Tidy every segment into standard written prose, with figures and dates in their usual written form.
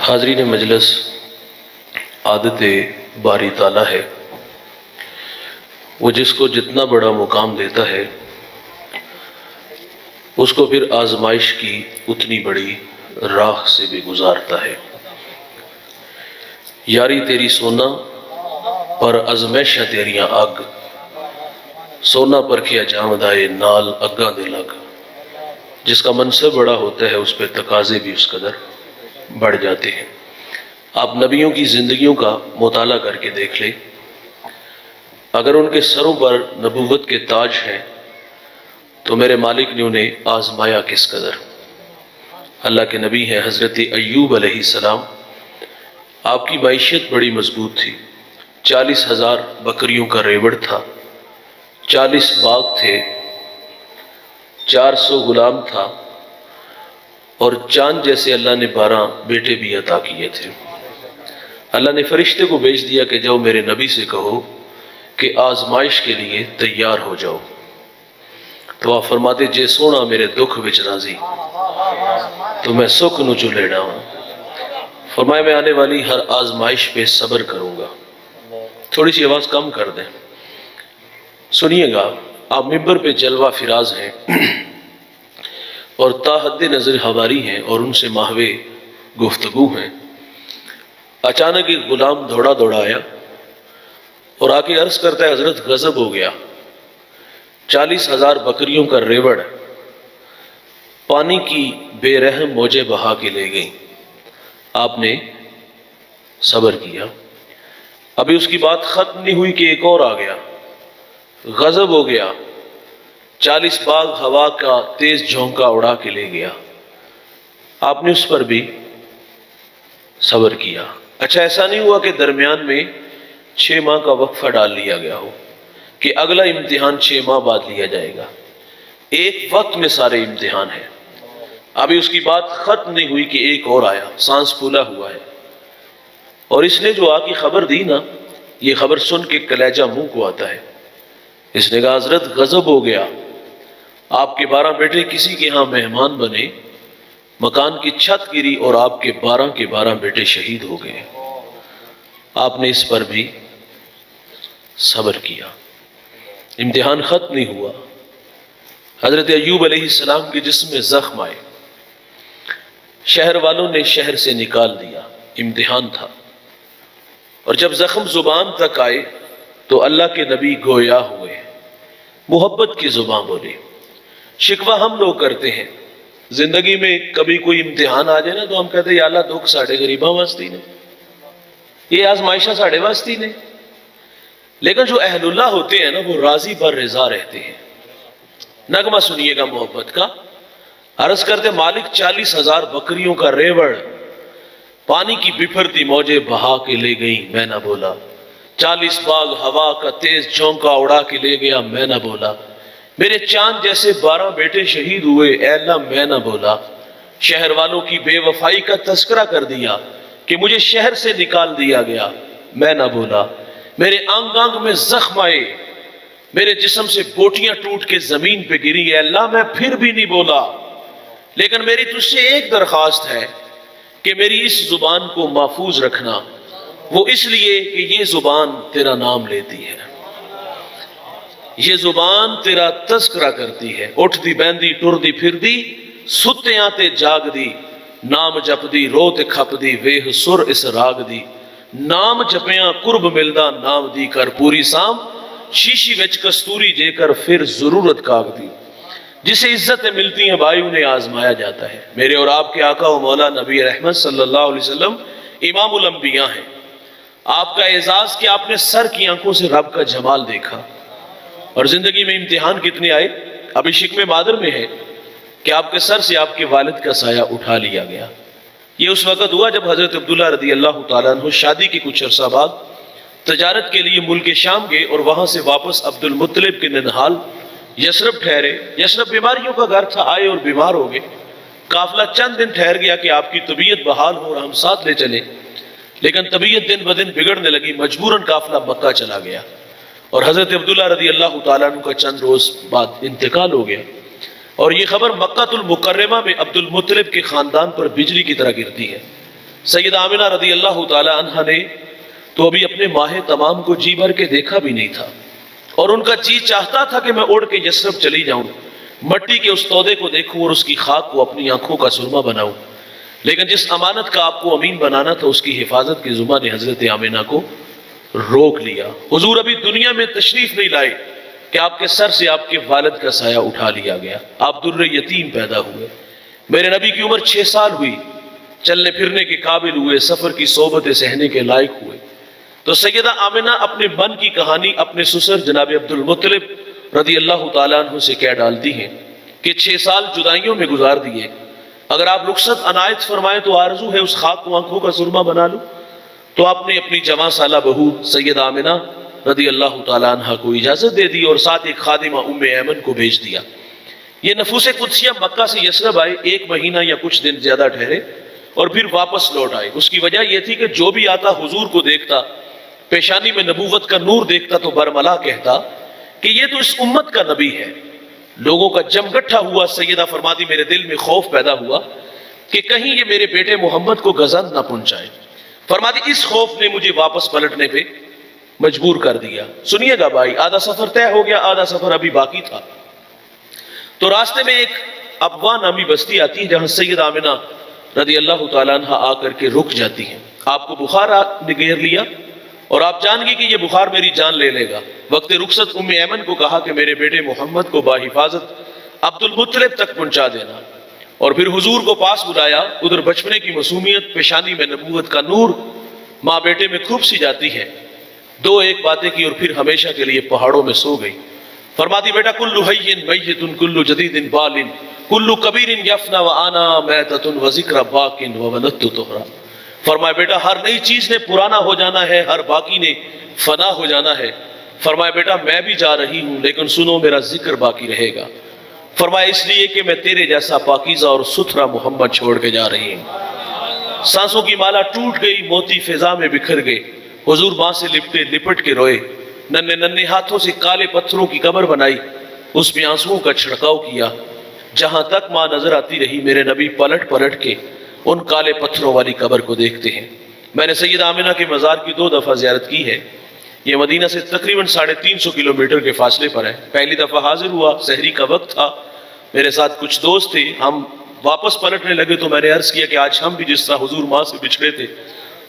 حاضرین مجلس، عادت باری تعالیٰ ہے وہ جس کو جتنا بڑا مقام دیتا ہے اس کو پھر آزمائش کی اتنی بڑی راہ سے بھی گزارتا ہے۔ یاری تیری سونا پر ازمیشاں تیریاں اگ، سونا پرکھیا جامدائے نال اگاں دے لگ۔ جس کا منصب بڑا ہوتا ہے اس پہ تقاضے بھی اس قدر بڑھ جاتے ہیں۔ آپ نبیوں کی زندگیوں کا مطالعہ کر کے دیکھ لیں، اگر ان کے سروں پر نبوت کے تاج ہیں تو میرے مالک نے انہیں آزمایا کس قدر۔ اللہ کے نبی ہیں حضرت ایوب علیہ السلام، آپ کی معیشت بڑی مضبوط تھی، 40,000 بکریوں کا ریوڑ تھا، 40 باغ تھے، 400 غلام تھا، اور چاند جیسے اللہ نے 12 بیٹے بھی عطا کیے تھے۔ اللہ نے فرشتے کو بھیج دیا کہ جاؤ میرے نبی سے کہو کہ آزمائش کے لیے تیار ہو جاؤ۔ تو آپ فرماتے جے سونا میرے دکھ وچ راضی تو میں سکھ نو چلے ڈاؤں۔ فرمایا میں آنے والی ہر آزمائش پہ صبر کروں گا۔ تھوڑی سی آواز کم کر دیں، سنیے گا۔ آپ ممبر پہ جلوہ فراز ہیں اور تا حد نظر حواری ہیں اور ان سے ماہوے گفتگو ہیں۔ اچانک ایک غلام دوڑا دوڑا آیا اور آ کے عرض کرتا ہے حضرت غضب ہو گیا، 40,000 بکریوں کا ریوڑ پانی کی بے رحم موجیں بہا کے لے گئیں، آپ نے صبر کیا۔ ابھی اس کی بات ختم نہیں ہوئی کہ ایک اور آ گیا، غضب ہو گیا، 40 باغ ہوا کا تیز جھونکا اڑا کے لے گیا، آپ نے اس پر بھی صبر کیا۔ اچھا ایسا نہیں ہوا کہ درمیان میں 6 ماہ کا وقفہ ڈال لیا گیا ہو کہ اگلا امتحان 6 ماہ بعد لیا جائے گا، ایک وقت میں سارے امتحان ہیں۔ ابھی اس کی بات ختم نہیں ہوئی کہ ایک اور آیا، سانس پھولا ہوا ہے، اور اس نے جو آ کی خبر دی نا، یہ خبر سن کے کلیجہ منہ کو آتا ہے۔ اس نے کہا حضرت غضب ہو گیا، آپ کے 12 بیٹے کسی کے ہاں مہمان بنے، مکان کی چھت گری اور آپ کے 12 کے 12 بیٹے شہید ہو گئے۔ آپ نے اس پر بھی صبر کیا، امتحان ختم نہیں ہوا۔ حضرت ایوب علیہ السلام کے جسم میں زخم آئے، شہر والوں نے شہر سے نکال دیا، امتحان تھا۔ اور جب زخم زبان تک آئے تو اللہ کے نبی گویا ہوئے، محبت کی زبان بولی۔ شکوہ ہم لوگ کرتے ہیں، زندگی میں کبھی کوئی امتحان آ جائے نا تو ہم کہتے ہیں یا اللہ دکھ ساڑھے غریباں واسطی نے، یہ آزمائشہ ساڑھے واسطی نے۔ لیکن جو اہل اللہ ہوتے ہیں نا وہ راضی بر رضا رہتے ہیں۔ نغمہ سنیے گا محبت کا، عرض کرتے مالک 40,000 بکریوں کا ریوڑ پانی کی بپھرتی موجیں بہا کے لے گئیں، میں نہ بولا۔ 40 باغ ہوا کا تیز جھونکا اڑا کے لے گیا، میں نہ بولا۔ میرے چاند جیسے 12 بیٹے شہید ہوئے، اے اللہ میں نہ بولا۔ شہر والوں کی بے وفائی کا تذکرہ کر دیا کہ مجھے شہر سے نکال دیا گیا، میں نہ بولا۔ میرے انگ انگ میں زخم آئے، میرے جسم سے بوٹیاں ٹوٹ کے زمین پہ گری، اے اللہ میں پھر بھی نہیں بولا۔ لیکن میری تجھ سے ایک درخواست ہے کہ میری اس زبان کو محفوظ رکھنا، وہ اس لیے کہ یہ زبان تیرا نام لیتی ہے، یہ زبان تیرا تذکرہ کرتی ہے۔ اٹھ دی بیندی ٹر دی پھر دی، ستیاں تے جاگ دی، نام جپ دی رو تے کھپ دی، ویہ سر اس راگ دی۔ نام جپیاں قرب ملدا نام دی کر پوری سام، شیشی وچ کستوری جے کر پھر ضرورت کاغ دی۔ جسے عزتیں ملتی ہیں بھائی انہیں آزمایا جاتا ہے۔ میرے اور آپ کے آقا و مولا نبی رحمت صلی اللہ علیہ وسلم امام الانبیاء ہیں۔ آپ کا اعزاز کہ آپ نے سر کی آنکھوں سے رب کا جمال دیکھا، اور زندگی میں امتحان کتنے آئے۔ ابھی شکم مادر میں ہے کہ آپ کے سر سے آپ کے والد کا سایہ اٹھا لیا گیا۔ یہ اس وقت ہوا جب حضرت عبداللہ رضی اللہ تعالیٰ عنہ شادی کے کچھ عرصہ بعد تجارت کے لیے ملک شام گئے اور وہاں سے واپس عبد المطلب کے ننہال یثرب ٹھہرے۔ یثرب بیماریوں کا گھر تھا، آئے اور بیمار ہو گئے۔ قافلہ چند دن ٹھہر گیا کہ آپ کی طبیعت بحال ہو اور ہم ساتھ لے چلیں، لیکن طبیعت دن بدن بگڑنے لگی، مجبوراً قافلہ مکہ چلا گیا، اور حضرت عبداللہ رضی اللہ تعالیٰ عنہ کا چند روز بعد انتقال ہو گیا۔ اور یہ خبر مکہ المکرمہ میں عبد المطلب کے خاندان پر بجلی کی طرح گرتی ہے۔ سیدہ آمنہ رضی اللہ تعالی عنہ نے تو ابھی اپنے ماہ تمام کو جی بھر کے دیکھا بھی نہیں تھا، اور ان کا جی چاہتا تھا کہ میں اڑ کے یثرب چلی جاؤں، مٹی کے اس تودے کو دیکھوں اور اس کی خاک کو اپنی آنکھوں کا سرما بناؤں، لیکن جس امانت کا آپ کو امین بنانا تھا اس کی حفاظت کی ذمہ نے حضرت آمنہ کو روک لیا۔ حضور ابھی دنیا میں تشریف نہیں لائے کہ آپ کے سر سے آپ کے والد کا سایہ اٹھا لیا گیا، آپ در یتیم پیدا ہوئے۔ میرے نبی کی عمر 6 سال ہوئی، چلنے پھرنے کے قابل ہوئے، سفر کی صحبتیں سہنے کے لائق ہوئے۔ تو سیدہ آمنہ اپنے من کی کہانی اپنے سسر جناب عبد المطلب رضی اللہ تعالیٰ عنہ سے کہہ ڈالتی ہیں کہ 6 سال جدائیوں میں گزار دیے، اگر آپ رخصت عنایت فرمائیں تو آرزو ہے اس خاک کو آنکھوں کا سرما بنا لوں۔ تو آپ نے اپنی جوان سالہ بہو سیدہ آمنہ رضی اللہ تعالیٰ عنہ کو اجازت دے دی اور ساتھ ایک خادمہ ام ایمن کو بھیج دیا۔ یہ نفوس قدسیہ مکہ سے یثرب آئے، 1 مہینہ یا کچھ دن زیادہ ٹھہرے اور پھر واپس لوٹ آئے۔ اس کی وجہ یہ تھی کہ جو بھی آتا حضور کو دیکھتا، پیشانی میں نبوت کا نور دیکھتا تو برملا کہتا کہ یہ تو اس امت کا نبی ہے۔ لوگوں کا جم گٹھا ہوا، سیدہ فرماتی میرے دل میں خوف پیدا ہوا کہ کہیں یہ میرے بیٹے محمد کو گزند نہ پہنچائے۔ فرماتی اس خوف نے مجھے واپس پلٹنے پہ مجبور کر دیا۔ سنیے گا بھائی، آدھا سفر طے ہو گیا، آدھا سفر ابھی باقی تھا۔ تو راستے میں ایک ابوا نامی بستی آتی ہے جہاں سیدہ آمنہ رضی اللہ تعالیٰ عنہ آ کر کے رک جاتی ہیں۔ آپ کو بخار نے گھیر لیا اور آپ جان گئی کہ یہ بخار میری جان لے لے گا۔ وقت رخصت ام ایمن کو کہا کہ میرے بیٹے محمد کو باحفاظت عبد المطلب تک پہنچا دینا، اور پھر حضور کو پاس بلایا۔ ادھر بچپنے کی معصومیت، پیشانی میں نبوت کا نور ماں بیٹے میں خوب سی جاتی ہے۔ 2-1 باتیں کی اور پھر ہمیشہ کے لیے پہاڑوں میں سو گئی۔ فرماتی بیٹا کل حی میت کل جدید بال کل کبیر یفنا وانا میتۃ وذکر باق وولدت طہرا۔ فرمایا بیٹا ہر نئی چیز نے پرانا ہو جانا ہے، ہر باقی نے فنا ہو جانا ہے۔ فرمایا بیٹا میں بھی جا رہی ہوں لیکن سنو میرا ذکر باقی رہے گا۔ فرمایا اس لیے کہ میں تیرے جیسا پاکیزہ اور ستھرا محمد چھوڑ کے جا رہی ہوں۔ سانسوں کی مالا ٹوٹ گئی، موتی فضا میں بکھر گئے۔ حضور ماں سے لپٹ کے روئے، ننھے ننھے ہاتھوں سے کالے پتھروں کی قبر بنائی، اس میں آنسوؤں کا چھڑکاؤ کیا۔ جہاں تک ماں نظر آتی رہی میرے نبی پلٹ پلٹ کے ان کالے پتھروں والی قبر کو دیکھتے ہیں۔ میں نے سیدہ آمنہ کے مزار کی 2 دفعہ زیارت کی ہے۔ یہ مدینہ سے تقریباً 350 کلومیٹر کے فاصلے پر ہے۔ پہلی دفعہ حاضر ہوا، سحری کا وقت تھا، میرے ساتھ کچھ دوست تھے، ہم واپس پلٹنے لگے تو میں نے عرض کیا کہ آج ہم بھی جس طرح حضور ماں سے بچھڑے تھے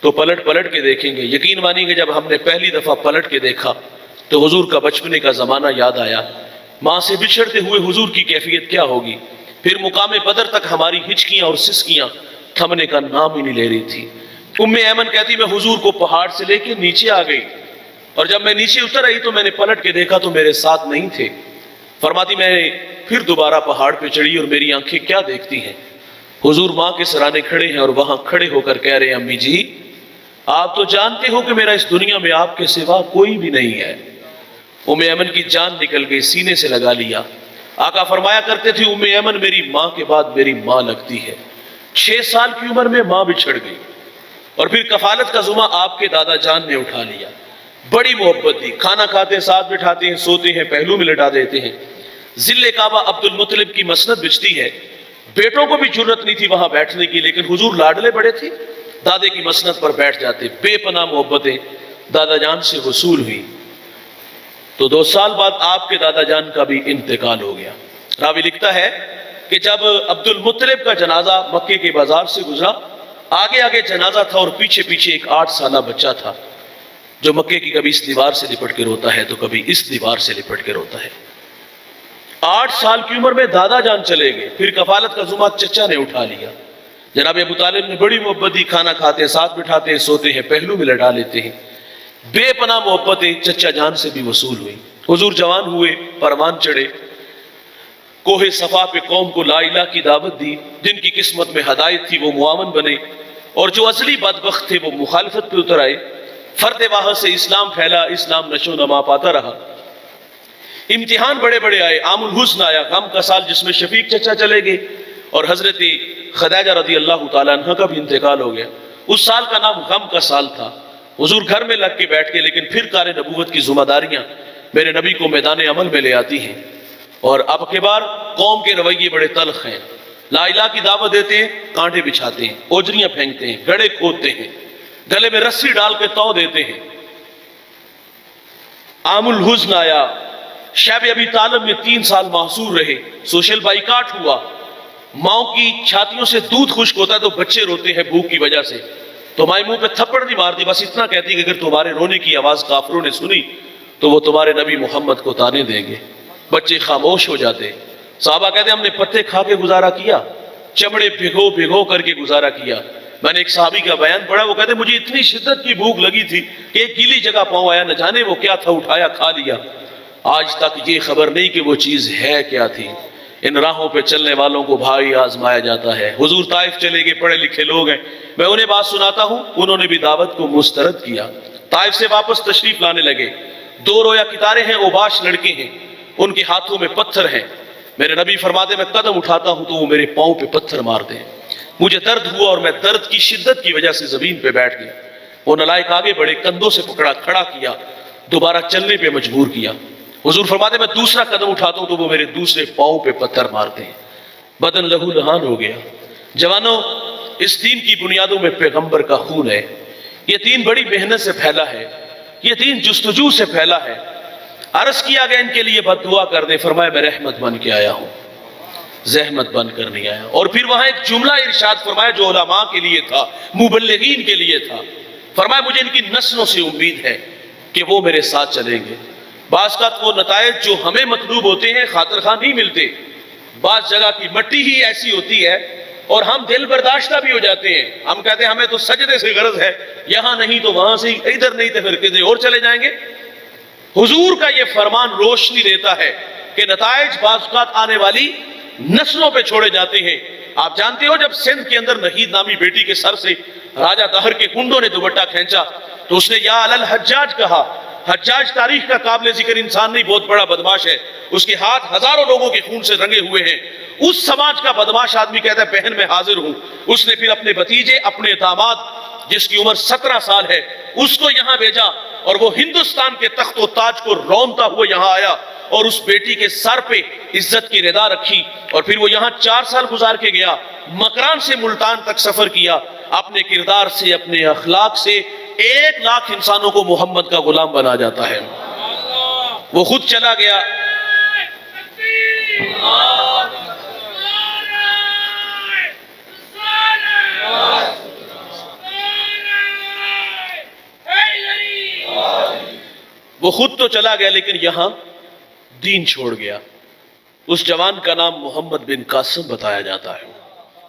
تو پلٹ کے دیکھیں گے۔ یقین مانیں گے جب ہم نے پہلی دفعہ پلٹ کے دیکھا تو حضور کا بچپنے کا زمانہ یاد آیا۔ ماں سے بچھڑتے ہوئے حضور کی کیفیت کیا ہوگی۔ پھر مقام بدر تک ہماری ہچکیاں اور سسکیاں تھمنے کا نام ہی نہیں لے رہی تھی۔ ام ایمن کہتی میں حضور کو پہاڑ سے لے کے نیچے آ گئی، اور جب میں نیچے اتر آئی تو میں نے پلٹ کے دیکھا تو میرے ساتھ نہیں تھے۔ فرماتی میں پھر دوبارہ پہاڑ پہ چڑھی اور میری آنکھیں کیا دیکھتی ہیں، حضور ماں کے سرانے کھڑے ہیں اور وہاں کھڑے ہو کر کہہ رہے ہیں امی جی آپ تو جانتے ہو کہ میرا اس دنیا میں آپ کے سوا کوئی بھی نہیں ہے۔ ام ایمن کی جان نکل گئی، سینے سے لگا لیا۔ آقا فرمایا کرتے تھے ام ایمن میری ماں کے بعد میری ماں لگتی ہے۔ 6 سال کی عمر میں ماں بچھڑ گئی، اور پھر کفالت کا ذمہ آپ کے دادا جان نے اٹھا لیا۔ بڑی محبت دی، کھانا کھاتے ساتھ بٹھاتے ہیں، سوتے ہیں پہلو میں لٹا دیتے ہیں۔ ذل کعبہ عبد المطلب کی مسند بچتی ہے، بیٹوں کو بھی جرت نہیں تھی وہاں بیٹھنے کی، لیکن حضور لاڈلے بڑے تھے، دادے کی مسند پر بیٹھ جاتے۔ بے پناہ محبتیں دادا جان سے وصول ہوئی۔ تو 2 سال بعد آپ کے دادا جان کا بھی انتقال ہو گیا۔ راوی لکھتا ہے کہ جب عبد المطلب کا جنازہ مکے کے بازار سے گزرا، آگے آگے جنازہ تھا اور پیچھے پیچھے ایک 8 سالہ بچہ تھا جو مکے کی کبھی اس دیوار سے لپٹ کے روتا ہے تو کبھی اس دیوار سے لپٹ کے روتا ہے۔ 8 سال کی عمر میں دادا جان چلے گئے، پھر کفالت کا ذمہ چچا نے اٹھا لیا۔ جناب ابو طالب نے بڑی محبت دی، کھانا کھاتے ہیں ساتھ بٹھاتے ہیں، سوتے ہیں پہلو میں لٹا لیتے ہیں۔ بے پناہ محبتیں چچا جان سے بھی وصول ہوئی۔ حضور جوان ہوئے، پروان چڑھے، کوہ صفا پہ قوم کو لا الہ کی دعوت دی، جن کی قسمت میں ہدایت تھی وہ معاون بنے، اور جو ازلی بدبخت تھے وہ مخالفت پہ اتر آئے۔ فرد واحد سے اسلام پھیلا، اسلام نشو نما پاتا رہا۔ امتحان بڑے بڑے آئے، عام الحزن آیا، غم کا سال جس میں شفیق چچا چلے گئے اور حضرت خدیجہ رضی اللہ تعالیٰ عنہ کا بھی انتقال ہو گیا۔ اس سال کا نام غم کا سال تھا۔ حضور گھر میں لگ کے بیٹھ کے، لیکن پھر کار نبوت کی ذمہ داریاں میرے نبی کو میدان عمل میں لے آتی ہیں، اور اب کے بار قوم کے رویے بڑے تلخ ہیں۔ لا الہ کی دعوت دیتے ہیں، کانٹے بچھاتے ہیں، اوجریاں پھینکتے ہیں، گڑھے کھودتے ہیں، گلے میں رسی ڈال کے تو دیتے ہیں۔ عام الحزن آیا، شیب ابی طالب میں 3 سال محصور رہے، سوشل بائیکاٹ ہوا، ماؤں کی چھاتیوں سے دودھ خشک ہوتا ہے تو بچے روتے ہیں بھوک کی وجہ سے، تو مائی منہ پہ تھپڑ نہیں مارتی، بس اتنا کہتی کہ اگر تمہارے رونے کی آواز کافروں نے سنی تو وہ تمہارے نبی محمد کو تانے دیں گے۔ بچے خاموش ہو جاتے، صحابہ کہتے ہیں ہم نے پتے کھا کے گزارا کیا، چمڑے بھگو بھگو کر کے گزارا کیا۔ میں نے ایک صحابی کا بیان پڑھا، وہ کہتے ہیں مجھے اتنی شدت کی بھوک لگی تھی کہ ایک گیلی جگہ پاؤں آیا، نہ جانے وہ کیا تھا، اٹھایا کھا لیا۔ آج تک یہ خبر نہیں کہ وہ چیز ہے کیا تھی۔ ان راہوں پہ چلنے والوں کو بھائی آزمایا جاتا ہے۔ حضور طائف چلے گئے، پڑھے لکھے لوگ ہیں، میں انہیں بات سناتا ہوں، انہوں نے بھی دعوت کو مسترد کیا، طائف سے واپس تشریف لانے لگے۔ 2 رویا کتارے ہیں، اوباش لڑکے ہیں، ان کے ہاتھوں میں پتھر ہیں۔ میرے نبی فرماتے میں قدم اٹھاتا ہوں تو وہ میرے پاؤں پہ پتھر مارتے ہیں۔ مجھے درد ہوا اور میں درد کی شدت کی وجہ سے زمین پہ بیٹھ گیا۔ وہ نالائق آگے بڑھے، کندھوں سے پکڑا، کھڑا کیا، دوبارہ چلنے پہ مجبور کیا۔ حضور فرماتے میں دوسرا قدم اٹھاتا ہوں تو وہ میرے دوسرے پاؤں پہ پتھر مارتے ہیں۔ بدن لہو لہان ہو گیا۔ جوانوں، اس دین کی بنیادوں میں پیغمبر کا خون ہے۔ یہ دین بڑی محنت سے پھیلا ہے، یہ دین جستجو سے پھیلا ہے۔ عرض کیا گیا ان کے لیے بد دعا کر دیں، فرمایا میں رحمت بن کے آیا ہوں، زحمت بن کر نہیں آیا۔ اور پھر وہاں ایک جملہ ارشاد فرمایا جو علماء کے لیے تھا، مبلغین کے لیے تھا، فرمایا مجھے ان کی نسلوں سے امید ہے کہ وہ میرے ساتھ چلیں گے۔ بعض کا وہ نتائج جو ہمیں مطلوب ہوتے ہیں خاطر خواہ نہیں ملتے، بعض جگہ کی مٹی ہی ایسی ہوتی ہے اور ہم دل برداشتہ بھی ہو جاتے ہیں، ہم کہتے ہیں ہمیں تو سجدے سے غرض ہے، یہاں نہیں تو وہاں سے، ادھر نہیں تو پھر کدھر اور چلے جائیں گے۔ حضور کا یہ فرمان روشنی دیتا ہے کہ نتائج بعض اوقات آنے والی نسلوں پہ چھوڑے جاتے ہیں۔ آپ جانتے ہو جب سندھ کے اندر نہید نامی بیٹی کے سر سے راجہ دہر کے کنڈوں نے دوپٹہ کھینچا تو اس نے یا علی الحجاج کہا۔ حجاج تاریخ کا قابل ذکر انسان نہیں، بہت بڑا بدماش ہے، اس کے ہاتھ ہزاروں لوگوں کے خون سے رنگے ہوئے ہیں۔ اس سماج کا بدماش آدمی کہتا ہے بہن میں حاضر ہوں۔ اس نے پھر اپنے بھتیجے، اپنے داماد جس کی عمر 17 سال ہے، اس کو یہاں بھیجا اور وہ ہندوستان کے تخت و تاج کو رونتا ہوا یہاں آیا اور اس بیٹی کے سر پہ عزت کی ردا رکھی اور پھر وہ یہاں 4 سال گزار کے گیا۔ مکران سے ملتان تک سفر کیا، اپنے کردار سے، اپنے اخلاق سے 1 لاکھ انسانوں کو محمد کا غلام بنا جاتا ہے۔ وہ خود چلا گیا، وہ خود تو چلا گیا لیکن یہاں دین چھوڑ گیا۔ اس جوان کا نام محمد بن قاسم بتایا جاتا ہے۔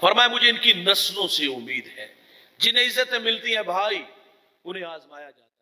فرمایا مجھے ان کی نسلوں سے امید ہے، جنہیں عزتیں ملتی ہیں بھائی انہیں آزمایا جاتا ہے۔